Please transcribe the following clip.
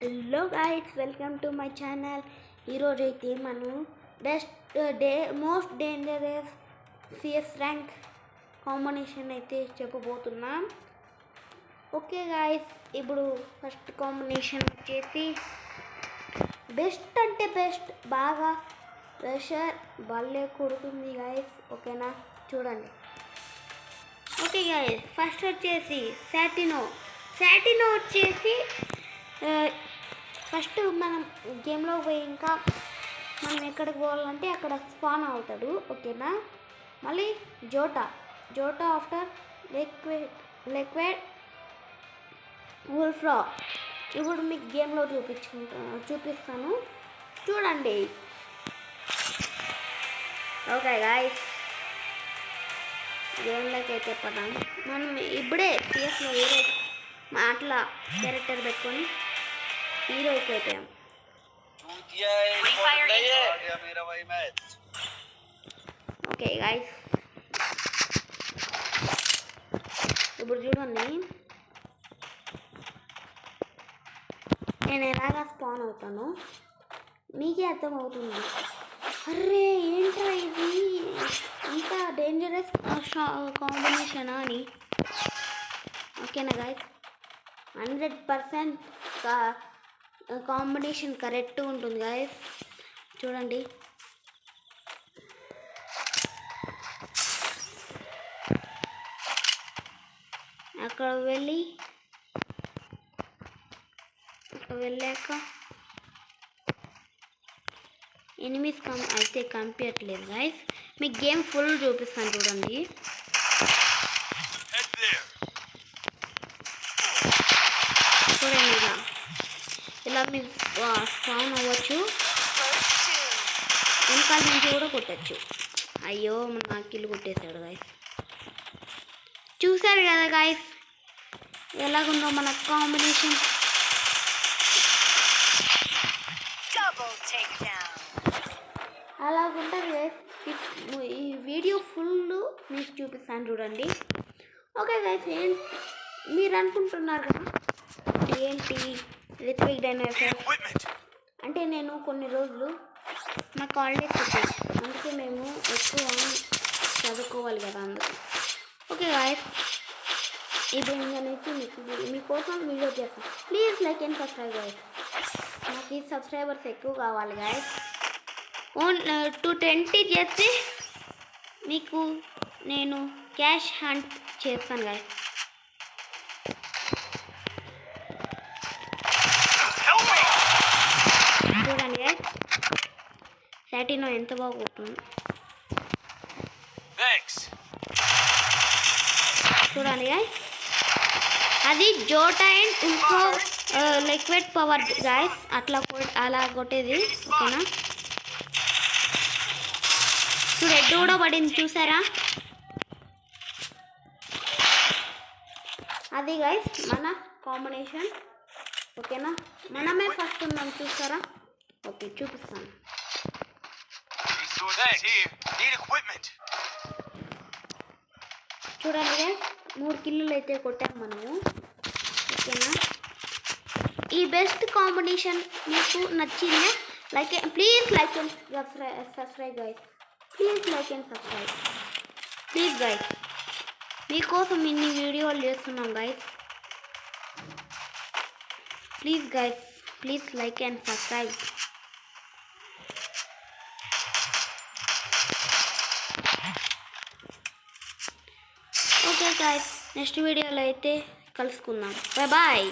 Hello guys, welcome to my channel. ఈరోజు అయితే మనం most dangerous CS rank combination అయితే చెప్పబోతున్నాం. ఓకే గైస్, ఇప్పుడు ఫస్ట్ కాంబినేషన్ వచ్చేసి బెస్ట్ అంటే బెస్ట్, బాగా ప్రెషర్ భలే కొడుతుంది గైస్. ఓకేనా, చూడండి. ఓకే గైస్, ఫస్ట్ వచ్చేసి సాటినో వచ్చేసి ఫస్ట్ మనం గేమ్లో పోయి ఇంకా మనం ఎక్కడికి పోవాలంటే అక్కడ స్పాన్ అవుతాడు. ఓకేనా, మళ్ళీ జోటా ఆఫ్టర్ లిక్విడ్ వుల్ఫ్రా. ఇప్పుడు మీకు గేమ్లో చూపిస్తాను, చూడండి. ఓకే గాయ్స్, గేమ్లోకి అయితే పదాం. మనం ఇప్పుడే సిఎస్లో హీరో అట్లా క్యారెక్టర్ పెట్టుకొని హీరోకి అయిపోయాం. ఓకే గాయ్స్, ఇప్పుడు చూడండి, నేను ఎలాగా స్పాన్ అవుతాను మీకే అర్థమవుతుంది. అర్రే ఏంట్రా ఇది, ఇంత డేంజరస్ కాంబినేషనా అని. ఓకేనా గాయ్స్, 100% కాంబినేషన్ కరెక్ట్ ఉంటుంది గాయ్స్. చూడండి, అక్కడ వెళ్ళాక ఎనిమీస్ అయితే కనిపించట్లేదు గాయ్స్. మీకు గేమ్ ఫుల్ చూపిస్తాను, చూడండి. చూడండి, ఇలా మీరు స్పాన్ అవ్వచ్చు, వెనకాల నుంచి కూడా కొట్టచ్చు. అయ్యో, నా కిల్లు కొట్టేశాడు గాయ్స్. చూసారు కదా గాయ్స్ ఎలాగుందో మన కాంబినేషన్. అలాగుంటుంది గైస్. ఈ వీడియో ఫుల్ మీకు చూపిస్తాను, చూడండి. ఓకే గైస్, మీరు అనుకుంటున్నారు కదా ఏంటి రిత్విక్ డైనోసార్ అంటే, నేను కొన్ని రోజులు నాకు హాలిడేస్ వచ్చాయి, అందుకే మేము ఎక్కువ చదువుకోవాలి కదా అందుకు. ఓకే గాయ్స్, ఇప్పుడు నేనైతే మీకోసం వీడియో చేస్తాను. Please like and subscribe guys. నాకు ఈ సబ్స్క్రైబర్స్ ఎక్కువ కావాలి గాయ్స్. 220 చేస్తే మీకు నేను క్యాష్ హంట్ చేస్తాను గాయ్స్. చూడండి గాయ్స్, సాటినో ఎంత బాగుంటుంది. చూడండి గాయ్స్, అది జోటా అండ్ ఇంకో లిక్విడ్ పవర్ గాయ్స్, అలా కొట్టేది. ఓకేనా, చూడు హెడ్ కూడా పడింది, చూసారా? అది గాయ్స్ మన కాంబినేషన్. ఓకేనా, మనమే ఫస్ట్ ఉన్నాం, చూసారా? ఓకే, చూపిస్తాను. చూడండి గాయ్స్, 3 కిల్లులు అయితే కొట్టాం మనము. ఓకేనా, ఈ బెస్ట్ కాంబినేషన్ మీకు నచ్చిందా? Please like and subscribe guys. Please like and subscribe, please guys. మీకోసం ఇన్ని వీడియోలు చేస్తున్నాం guys. Please guys, please like and subscribe. Okay guys, next వీడియోలో అయితే కలుసుకుందాం. Bye bye.